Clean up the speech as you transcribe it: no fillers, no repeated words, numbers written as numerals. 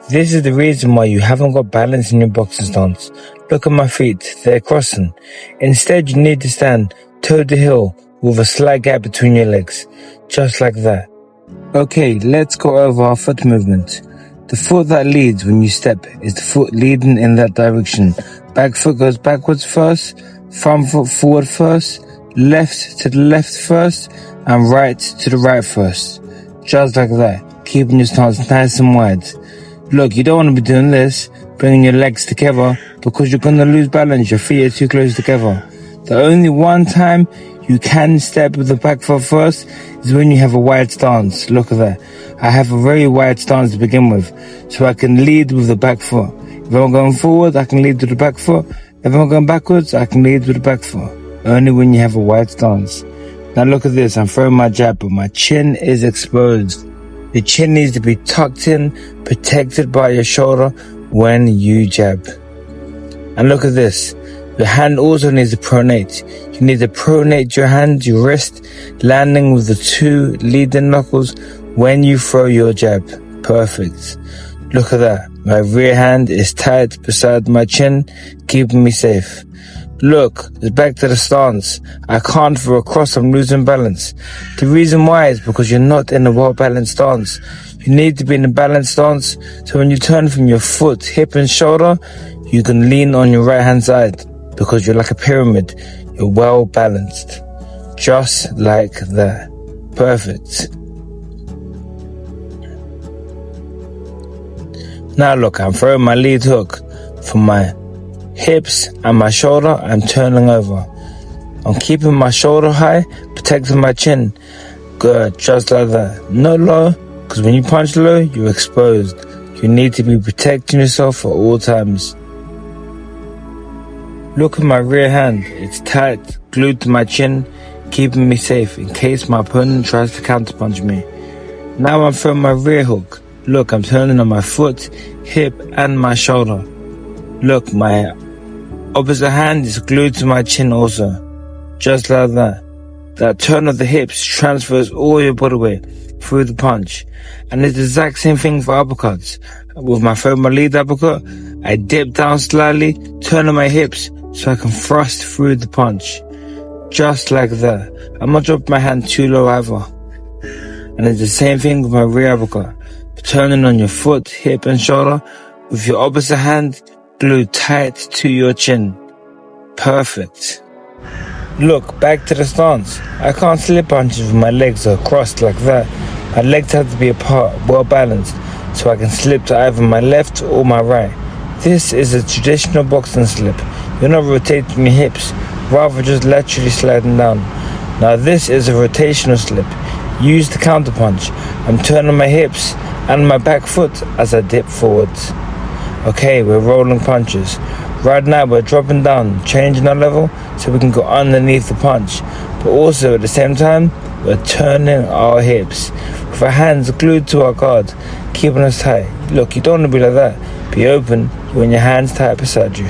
This is the reason why you haven't got balance in your boxing stance. Look at my feet, they're crossing. Instead, you need to stand toe to heel with a slight gap between your legs, just like that. Okay, let's go over our foot movement. The foot that leads when you step is the foot leading in that direction. Back foot goes backwards first, front foot forward first, left to the left first, and right to the right first. Just like that, keeping your stance nice and wide. Look, you don't want to be doing this, bringing your legs together, because you're going to lose balance. Your feet are too close together. The only one time you can step with the back foot first is when you have a wide stance. Look at that. I have a very wide stance to begin with, so I can lead with the back foot. If I'm going forward, I can lead with the back foot. If I'm going backwards, I can lead with the back foot. Only when you have a wide stance. Now look at this. I'm throwing my jab, but my chin is exposed. The chin needs to be tucked in, protected by your shoulder when you jab. And look at this. Your hand also needs to pronate. You need to pronate your hand, your wrist, landing with the two leading knuckles when you throw your jab. Perfect. Look at that. My rear hand is tight beside my chin, keeping me safe. Look, it's back to the stance. I can't throw across, I'm losing balance. The reason why is because you're not in a well-balanced stance. You need to be in a balanced stance, so when you turn from your foot, hip and shoulder, you can lean on your right hand side, because you're like a pyramid. You're well-balanced. Just like that. Perfect. Now look, I'm throwing my lead hook from my hips and my shoulder. I'm turning over. I'm keeping my shoulder high, protecting my chin. Good, just like that. Not low, because when you punch low, you're exposed. You need to be protecting yourself at all times. Look at my rear hand. It's tight, glued to my chin, keeping me safe in case my opponent tries to counterpunch me. Now I'm throwing my rear hook. Look, I'm turning on my foot, hip, and my shoulder. Look, my opposite hand is glued to my chin also. Just like that. That turn of the hips transfers all your body weight through the punch. And it's the exact same thing for uppercuts. With my lead uppercut, I dip down slightly, turn on my hips so I can thrust through the punch. Just like that. I'm not dropping my hand too low either. And it's the same thing with my rear uppercut. Turning on your foot, hip, and shoulder with your opposite hand glued tight to your chin. Perfect. Look, back to the stance. I can't slip punches with my legs are crossed like that. My legs have to be apart, well balanced, so I can slip to either my left or my right. This is a traditional boxing slip. You're not rotating your hips, rather just laterally sliding down. Now this is a rotational slip. Use the counterpunch. I'm turning my hips and my back foot as I dip forwards. Okay, we're rolling punches. Right now we're dropping down, changing our level so we can go underneath the punch. But also at the same time, we're turning our hips with our hands glued to our guard, keeping us tight. Look, you don't want to be like that. Be open when your hands tight beside you.